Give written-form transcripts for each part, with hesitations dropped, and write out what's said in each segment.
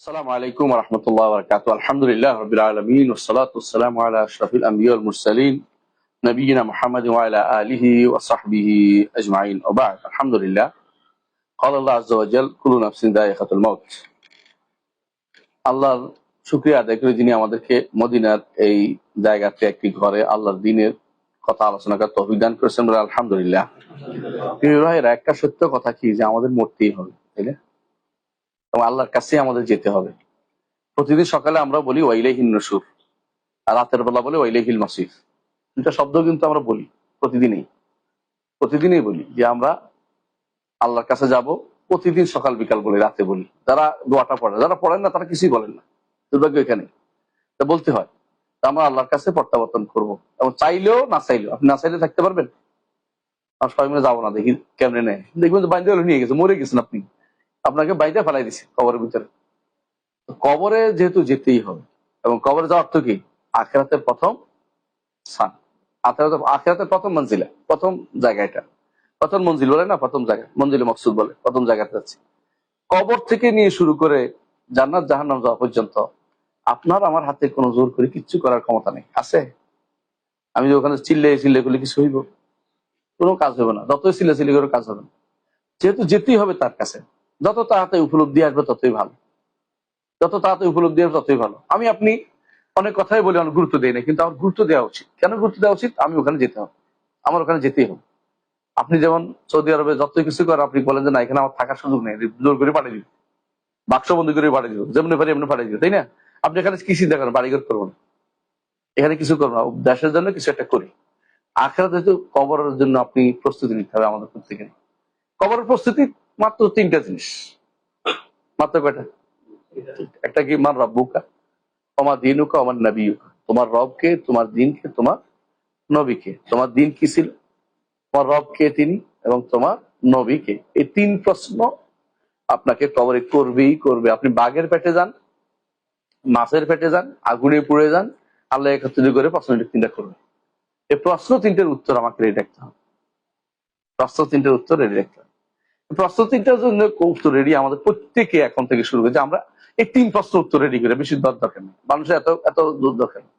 السلام عليكم ورحمة الله وبركاته. الحمد لله رب العالمين والصلاة والسلام على أشرف الأنبياء والمرسلين نبينا محمد وعلى آله وصحبه أجمعين وبعد. الحمد لله. قال الله عز وجل كل نفس ذائقة الموت. আল্লাহর শুকরিয়া আদায় করে যিনি আমাদেরকে মদিনার এই জায়গাতে একটি ঘরে আল্লাহর দ্বীনের কথা আলোচনা করার তৌফিক দান করেছেন বলে আলহামদুলিল্লাহ। প্রিয় ভাইরা, একটা সত্য কথা কি যে আমাদের মরতেই হবে, তাই না? এবং আল্লাহর কাছে আমাদের যেতে হবে। প্রতিদিন সকালে আমরা বলি ওয়াইলাইহিন নুশুর, আর রাতের বেলা বলি ওয়াইলাইহিল মাসির। দুটা শব্দ কিন্তু আমরা বলি প্রতিদিনই বলি যে আমরা আল্লাহর কাছে যাব। প্রতিদিন সকাল বিকাল বলি, রাতে বলি। যারা দোয়াটা পড়ে, যারা পড়েন না তারা কিছুই বলেন না। দুর্ভাগ্য এখানে, তা বলতে হয়। তা আমরা আল্লাহর কাছে প্রত্যাবর্তন করবো, এবং চাইলেও না চাইলেও। আপনি না চাইলে থাকতে পারবেন? আমরা সবাই মিলে যাবো না, দেখি কেমনে নেয়। দেখবেন যে বাইন্দে নিয়ে গেছে, মরে গেছেন আপনি, আপনাকে বাইন্দে ফেলাই দিছে কবরের ভিতরে। কবরে যেহেতু যেতেই হবে, এবং কবরে যাওয়ার তো কি আখিরাতের প্রথম স্থান, আখিরাতের প্রথম মঞ্জিলা, প্রথম জায়গা। এটা প্রথম মঞ্জিল বলে না, প্রথম জায়গা, মঞ্জিলে মকসুদ বলে। প্রথম জায়গাতে যাচ্ছি। কবর থেকে নিয়ে শুরু করে জান্নাত জাহান্নাম যাওয়া পর্যন্ত আপনার আমার হাতে কোনো জোর করে কিচ্ছু করার ক্ষমতা নেই। আছে? আমি যে ওখানে চিল্লে করলে কিছু হইব? কোনো কাজ হবে না। যতই চিল্লে করে কাজ হবে না। যেহেতু যেতেই হবে তার কাছে, যত তাড়াতাড়ি উপলব্ধি আসবে ততই ভালো। আমি আপনি অনেক কথাই বলি, অনেক গুরুত্ব দেই না, কিন্তু আমার গুরুত্ব দেওয়া উচিত। কেন গুরুত্ব দেওয়া উচিত? আমি ওখানে যেতে হবে, আমার ওখানে যেতেই হবে। আপনি যেমন সৌদি আরবে যতই কিছু করেন, আপনি বলেন যে না, এখানে আমার থাকার সুযোগ নেই, জোর করে পাঠিয়ে দিব, বাক্সবন্দি করে পাঠিয়ে দিব, যেমনি পারি এমনি পাঠিয়ে দিব, তাই না? আপনি এখানে কি চিন্তা করেন? বাড়িঘর করবো না, এখানে কিছু করবো না, দেশের জন্য কিছু একটা করি। আখেরাতে যেহেতু কবরের জন্য আপনি প্রস্তুতি নিতে হবে আমাদের প্রত্যেকে। কবরের প্রস্তুতি মাত্র তিনটা জিনিস। মাত্র কয়টা? একটা কি? মান রাব্বুকা, তোমার দিনুকা, আমার নবীকা। তোমার রবকে, তোমার দিনকে, তোমার নবীকে। তোমার দিন কি ছিল, তোমার রবকে তিনি, এবং তোমার নবীকে। এই তিন প্রশ্ন আপনাকে কবরে করবেই করবে। আপনি বাঘের পেটে যান, মাছের পেটে যান, আগুনে পুড়ে যান, আল্লাহ একত্রিত করে প্রশ্ন তিনটা করবে। এই প্রশ্ন তিনটের উত্তর আমাকে রেডি রাখতে হবে। প্রশ্ন তিনটের উত্তর রেডি রাখতে হবে। প্রশ্ন তিনটার জন্য উত্তর রেডি আমাদের প্রত্যেকে এখন থেকে শুরু করে, যে আমরা এই তিন প্রশ্ন উত্তর রেডি করে। বেশি দরকার নেই, মানুষের এত এত দরকার নেই।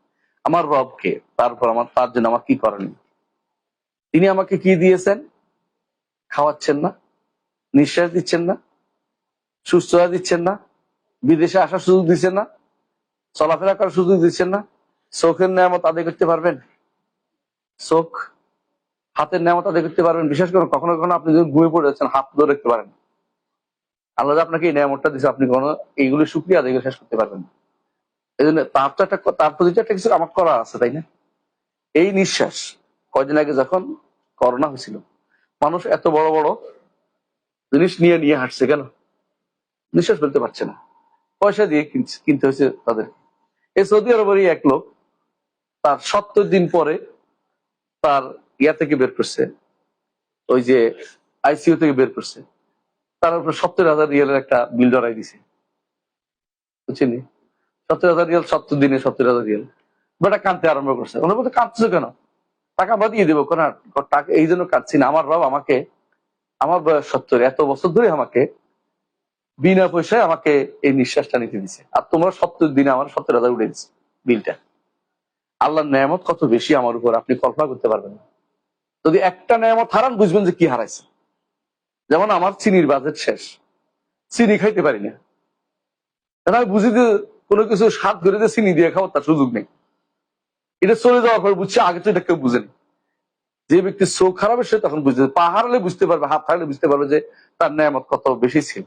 আমার রবকে, তারপর আমার তার জন্য আমার কি করণীয়, তিনি আমাকে কি দিয়েছেন? খাওয়াচ্ছেন না, নিঃশ্বাস দিচ্ছেন না, সুস্থতা দিচ্ছেন না, বিদেশে আসার সুযোগ দিচ্ছেন না, চলাফেরা করার সুযোগ দিচ্ছেন না। চোখের নিয়ামত আদায় করতে পারবেন? চোখ, হাতের নিয়ামত আদায় করতে পারবেন? বিশেষ করে কখনো কখনো আপনি যদি ঘুমিয়ে পড়ে যাচ্ছেন, হাত ধরে রাখতে পারেন। আল্লাহ আপনাকে এই নিয়ামতটা দিচ্ছে, আপনি কখনো এইগুলো শুকরিয়া আদায় করে শেষ করতে পারবেন না। এই জন্য তার প্রতি একটা কিছু আমার করা আছে, তাই না? এই নিঃশ্বাস, কয়দিন আগে যখন করোনা হয়েছিল, মানুষ এত বড় বড় জিনিস নিয়ে নিয়ে হাঁটছে কেন? নিঃশ্বাস ফেলতে পারছে না, পয়সা দিয়ে কিনতে হয়েছে তাদের। এই সৌদি আরবেরই এক লোক তার 70 দিন পরে তার ইয়া থেকে বের করছে, ওই যে আইসিইউ থেকে বের করছে। তার উপর 70,000 রিয়ালের একটা বিল ধরাই দিছে, বুঝছেন? 70,000 রিয়াল, 70 দিনে 70,000 রিয়াল। বেটা কাঁদতে আরম্ভ করছে। ওনার বলতে, কাঁদছো কেন? টাকা বাদিয়ে দেবো কোন? টাকা এই জন্য কাঁদছি না, আমার রব আমাকে, আমার বয়স 70, এত বছর ধরে আমাকে বিনা পয়সায় আমাকে এই নিঃশ্বাসটা নিতে দিছে, আর তোমরা 70 দিনে আমার 70,000 উঠে দিচ্ছে বিলটা। আল্লাহর নেয়ামত কত বেশি আমার উপর, আপনি কল্পনা করতে পারবেন না। যদি একটা নেয়ামত হারান, বুঝবেন যে কি হারাইছে। যেমন আমার চিনির বাজেট শেষ, চিনি খাইতে পারি না। আমি বুঝি যে কোনো কিছু স্বাদ করে যে চিনি দিয়ে খাবো, তার সুযোগ নেই। এটা চলে যাওয়ার পর বুঝছি, আগে তো এটা কেউ বুঝেনি। যে ব্যক্তি চোখ খারাপ, সে তখন বুঝতে, পা হারালে বুঝতে পারবে, হাত হারালে বুঝতে পারবে যে তার নেয়ামত কত বেশি ছিল।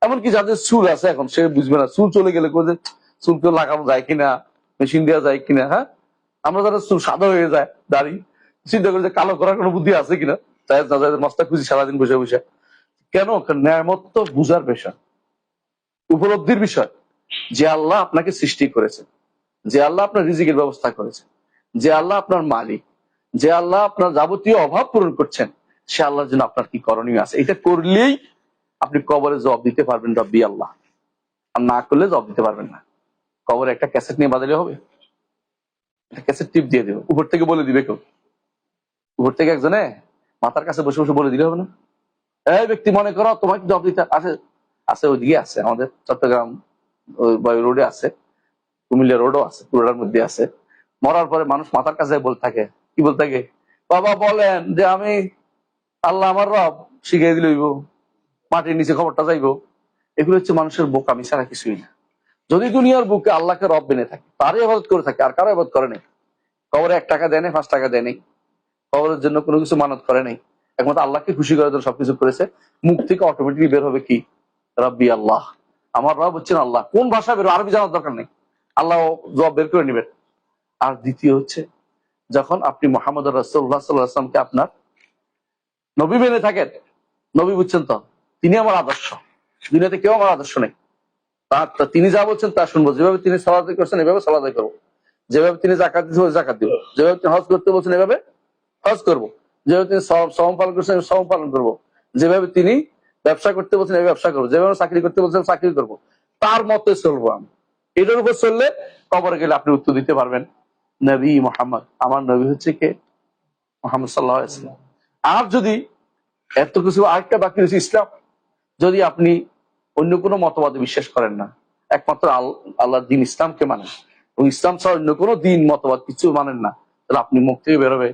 এমনকি যাদের চুল আছে এখন, সে বুঝবে না। চুল চলে গেলে চুল কেউ লাগানো যায় কিনা, মেশিন দেওয়া যায় কিনা। হ্যাঁ, আমরা যারা চুল সাদা হয়ে যায়, দাড়ি, চিন্তা করি যে কালো করার কোনো বুদ্ধি আছে কিনা। মস্তা খুঁজি সারাদিন বসে বসে। কেন? নেয়ামত তো বুঝার পেশা, উপলব্ধির বিষয়। যে আল্লাহ আপনাকে সৃষ্টি করেছেন, যে আল্লাহ আপনার রিজিকের ব্যবস্থা করেছেন, যে আল্লাহ আপনার মালিক, যে আল্লাহ আপনার যাবতীয় অভাব পূরণ করছেন, সে আল্লাহর জন্য আপনার কি করণীয় আছে, এটা করলেই আপনি কবরে জবাব দিতে পারবেন রব্বি আল্লাহ। আর না করলে জবাব দিতে পারবেন না। কবরে একটা ক্যাসেট নিয়ে বাজালে হবে? একটা ক্যাসেট টিপ দিয়ে দেবে, উপর থেকে বলে দিবে কেউ। উপর থেকে একজনে মাথার কাছে বসে বসে বলে দিলে হবে না? এই ব্যক্তি, মনে করো তোমাকে জবাব দিতে আছে। আছে, ওইদিকে আছে, আমাদের চট্টগ্রাম ওই রোডে আছে, কুমিল্লা রোডও আছে, পুরোটার মধ্যে আছে। মরার পরে মানুষ মাথার কাছে বলতে থাকে, কি বলতে থাকে, বাবা বলেন যে আমি আল্লাহ আমার রব, শিখিয়ে দিল মাটির নিচে খবরটা যাইবো। এগুলো হচ্ছে মানুষের বোকামি ছাড়া কিছুই না। যদি দুনিয়ার বুকে আল্লাহকে রব মেনে থাকে, তারই আবাদত করে থাকে, আর কারো আবাদত করে নেই। কবরে 1 টাকা দেয় নাই, 5 টাকা দেয় নাই, কবরের জন্য কোনো কিছু মানত করে নাই, একমাত্র আল্লাহকে খুশি করার জন্য সবকিছু করেছে। মুখ থেকে অটোমেটিকলি বের হবে কি, রব্বি আল্লাহ, আমার রব হচ্ছেন আল্লাহ। কোন ভাষা বেরো, আরবি জানার দরকার নেই, আল্লাহ জবাব বের করে নেবেন। আর দ্বিতীয় হচ্ছে, যখন আপনি মোহাম্মদ রাসূলুল্লাহ সাল্লাল্লাহু আলাইহি ওয়াসাল্লামকে আপনার নবী মেনে থাকেন, নবী বুঝছেন তো, তিনি আমার আদর্শ, দুনিয়াতে কেউ আমার আদর্শ নেই। তিনি যা বলছেন তা শুনবো, যেভাবে তিনি সালাত করছেন এভাবে সালাত করবো, যেভাবে তিনি জাকাত দিচ্ছেন জাকাত দিব, যেভাবে তিনি হজ করতে বলছেন এভাবে হজ করবো, যেভাবে তিনি সওম পালন করছেন সওম পালন করবো, যেভাবে তিনি ব্যবসা করতে বলছেন এই ব্যবসা করবো, যেভাবে চাকরি করতে বলছেন চাকরি করবো, তার মতে চলবো আমি। এটার উপর চললে কবরে গেলে আপনি উত্তর দিতে পারবেন, নবী মোহাম্মদ, আমার নবী হচ্ছে কে, মোহাম্মদ সাল্লাল্লাহু আলাইহি ওয়াসাল্লাম। আর যদি এত কিছু, আরেকটা বাকি রয়েছে ইসলাম, যদি আপনি অন্য কোনো মতবাদে বিশ্বাস করেন না, একমাত্র আল্লাহর দিন ইসলামকে মানেন, এবং ইসলাম ছাড়া অন্য কোনো দিন মতবাদ কিছু মানেন না, তাহলে আপনি মুখ থেকে বেরোবে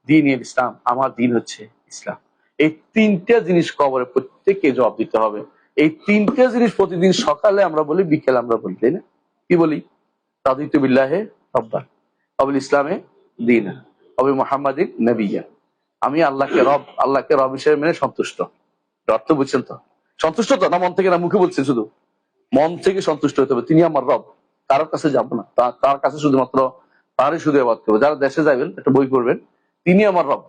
দিন ইসলাম, আমার দিন হচ্ছে ইসলাম। এই 3টে জিনিস কবরে প্রত্যেককে জবাব দিতে হবে। এই 3টে জিনিস প্রতিদিন সকালে আমরা বলি, বিকেলে আমরা বলি, তাই না? কি বলি, রাদিতু বিল্লাহি রাব্বান ওয়া বিল ইসলামে দীনা ওয়া বি মুহাম্মাদিন নাবিয়্যা, আমি আল্লাহকে রব হিসেবে মেনে সন্তুষ্ট। অর্থ বুঝছেন তো? সন্তুষ্ট তো, না মন থেকে, না মুখে বলছেন, শুধু মন থেকে সন্তুষ্ট হতে হবে, তিনি আমার রব, কারোর কাছে যাবো না, তার কাছে শুধুমাত্র তারই শুধু ইবাদত করবো। যারা দেশে যাবেন একটা বই পড়বেন, তিনি আমার রব,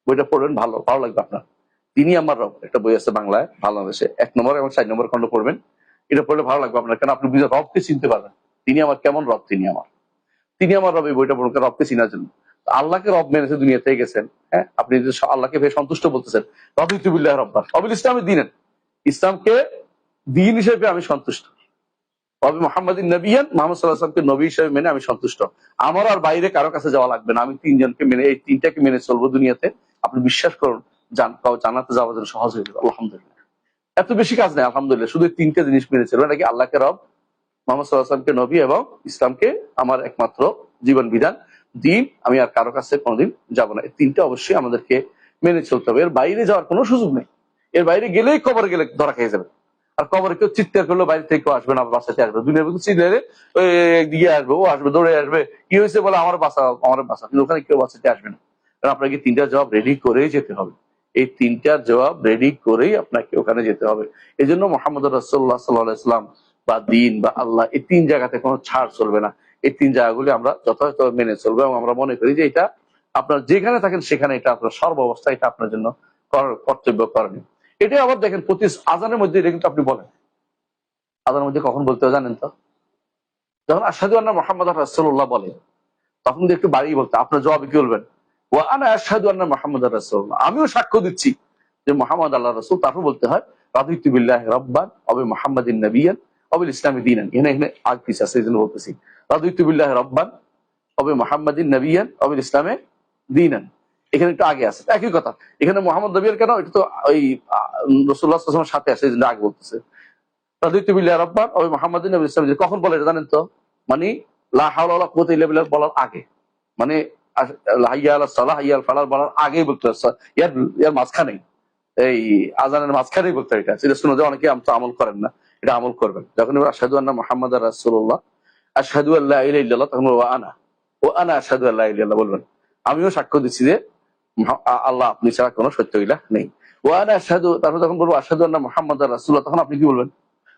বইটা পড়বেন, ভালো ভালো লাগবে আপনার। তিনি আমার রব, একটা বই আছে বাংলায়, বাংলাদেশে 1 নম্বর এবং 4 নম্বর খন্ড পড়বেন, এটা পড়লে ভালো লাগবে আপনার, কারণ আপনি রবকে চিনতে পারবেন, তিনি আমার কেমন রব, তিনি আমার রব। এই বইটা পড়ুন রবকে চিনার জন্য। আল্লাহকে রব মেনেছে, দুনিয়াতে গেছেন, হ্যাঁ, আপনি যদি আল্লাহকে ভেবে সন্তুষ্ট বলতেছেন, রাদিতু বিল্লাহি রাব্বান ওয়া বিল ইসলামি দীনান, ইসলামকে দিন হিসেবে আমি সন্তুষ্ট, ওয়া বি মুহাম্মাদিন নাবিয়্যান, মুহাম্মদ সাল্লাল্লাহু আলাইহি ওয়াসাল্লামকে নবী হিসেবে মেনে আমি সন্তুষ্ট। আমার আর বাইরে কারো কাছে যাওয়া লাগবে না, আমি 3জনকে মেনে, এই 3টাকে মেনে চলবো দুনিয়াতে। আপনি বিশ্বাস করুন, জান্নাতে যাওয়ার জন্য সহজ হয়ে যাবে, আলহামদুলিল্লাহ। এত বেশি কাজ নেই, আলহামদুলিল্লাহ, শুধু 3টে জিনিস মেনে চলবে, নাকি আল্লাহকে রব, মুহাম্মদ সাল্লাল্লাহু আলাইহি ওয়াসাল্লামকে নবী, এবং ইসলামকে আমার একমাত্র জীবন বিধান, দিন, আমি আর কারো কাছে কোনোদিন যাব না। এই 3টে অবশ্যই আমাদেরকে মেনে চলতে হবে, এর বাইরে যাওয়ার কোনো সুযোগ নেই। এর বাইরে গেলেই কবরে গেলে ধরা খেয়ে যাবে। আর কবরে কেউ চিৎকার করলো বাইরে থেকে কেউ আসবে না, বাসাতে আসবে, দুনিয়ার মধ্যে চিৎকারে ওই দিকে আসবে, ও আসবে, দৌড়ে আসবে, কি হয়েছে বলে আমার বাসা, কিন্তু ওখানে কেউ বাসাতে আসবে না, কারণ আপনাকে 3টা জবাব রেডি করেই যেতে হবে। এই 3টার জবাব রেডি করেই আপনাকে ওখানে যেতে হবে। এই জন্য মোহাম্মদ রাসূলুল্লাহ সাল্লাল্লাহু আলাইহি ওয়াসাল্লাম বা দিন বা আল্লাহ, এই 3 জায়গাতে কোনো ছাড় চলবে না। এই 3 জায়গাগুলি আমরা যথাযথ মেনে চলবো, এবং আমরা মনে করি যে এটা আপনার যেখানে থাকেন সেখানে এটা আপনার সর্বাবস্থা, এটা আপনার জন্য কর্তব্য করণীয়। এটাই আবার দেখেন প্রতি আজানের মধ্যে, এটা কিন্তু আপনি বলেন, আজানের মধ্যে কখন বলতে হয় জানেন তো? যখন আশহাদু আন্না মুহাম্মাদার রাসূলুল্লাহ বলে, তখন কিন্তু একটু বাড়িয়ে বলতে, আপনার জবাবে কি বলবেন, ওয়া আনা আশহাদু আন্না মুহাম্মাদার রাসূলুল্লাহ, আমিও সাক্ষ্য দিচ্ছি যে মুহাম্মদ আল্লাহর রাসূল। তারপর বলতে হয় রাদিতু বিল্লাহি রাব্বান ওয়া বি মুহাম্মাদিন নাবিয়্যান ওয়া বিল ইসলামি দীনান। এখানে আগ পিছ আছে, এইজন্য বলতেছি রাদিতু বিল্লাহি রাব্বান ওয়া বি মুহাম্মাদিন নাবিয়্যান ওয়া বিল ইসলামি দীনান। এখানে একটু আগে আছে, একই কথা। এখানে মুহাম্মদ নবীর কেন, এটা তো ওই রাসূলুল্লাহ সাল্লাল্লাহু আলাইহি ওয়াসাল্লামের সাথে আছে, এইজন্য আগে বলতেছে রাদিতু বিল্লাহি রাব্বান ওয়া বি মুহাম্মাদিন ওয়া বিল ইসলামি দীনান। কখন বলে এটা জানেন তো? মানে লা হাওলা ওয়ালা কুওয়াতা ইল্লা বিল্লাহ বলার আগে, মানে হাইয়া আলাস সালাহ হাইয়া আল ফালাহ বলার আগেই বলতে হয়, ইয়ার মাঝখানেই, এই আজানের মাঝখানেই বলতে হয়। এটা শুনে যে অনেকে আমল করেন না, এটা আমল করবেন। যখন আশহাদু আন্না মুহাম্মাদার রাসূলুল্লাহ, আশহাদু আল্লা ইলাহা ইল্লাল্লাহ, তখন ও আনা আশহাদু আল্লা ইলাহা ইল্লাল্লাহ বলবেন, আমিও সাক্ষ্য দিচ্ছি যে আল্লাহ আপনি ছাড়া কোনো সত্য ইলাহ নেই। ও আনা আশহাদু, তারপর যখন বলবো আশহাদু আন্না মুহাম্মাদার রাসূলুল্লাহ, তখন আপনি কি বলবেন?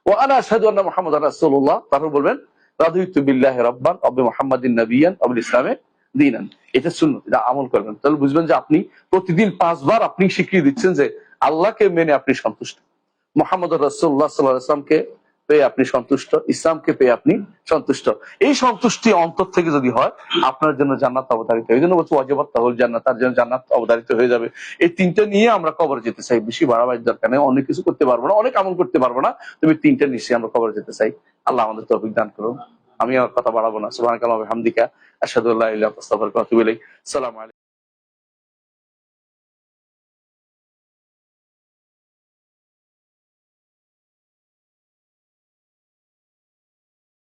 ও আনা আশহাদু আন্না মুহাম্মাদার রাসূলুল্লাহ, তারপর বলবেন রাদিতু বিল্লাহি রাব্বান ওয়া বি মুহাম্মাদিন নাবিয়্যান ওয়া বিল ইসলামি দীনান। এটা সুন্নাত, এটা আমল করবেন, তাহলে বুঝবেন যে আপনি প্রতিদিন 5 বার আপনি স্বীকৃতি দিচ্ছেন যে আল্লাহকে মেনে আপনি সন্তুষ্ট, মুহাম্মদ রাসূলুল্লাহ সাল্লাল্লাহু আলাইহি ওয়াসাল্লামকে পেয়ে আপনি সন্তুষ্ট, ইসলামকে পেয়ে আপনি সন্তুষ্ট। এই সন্তুষ্টি অন্তর থেকে যদি হয়, আপনার জন্য জান্নাত অবধারিত। এই জন্য বলছি ওয়াজিবাত তাহুল জান্নাত, তার জন্য জান্নাত অবধারিত হয়ে যাবে। এই 3টা নিয়ে আমরা কবরে যেতে চাই, বেশি বাড়াবাড়ির দরকার নেই। অনেক কিছু করতে পারবো না, অনেক আমল করতে পারবো না, তবে 3টা নিশ্চয়ই আমরা কবরে যেতে চাই। আল্লাহ আমাদের তৌফিক দান করুন। আমি আর কথা বাড়াবো না। সুবহানাকাল্লাহি ওয়া বিহামদিকা, আশহাদু আল্লা ইলাহা ইল্লা আনতা, আস্তাগফিরুকা ওয়া আতুবু ইলাইক। আসসালামু আলাইকুম।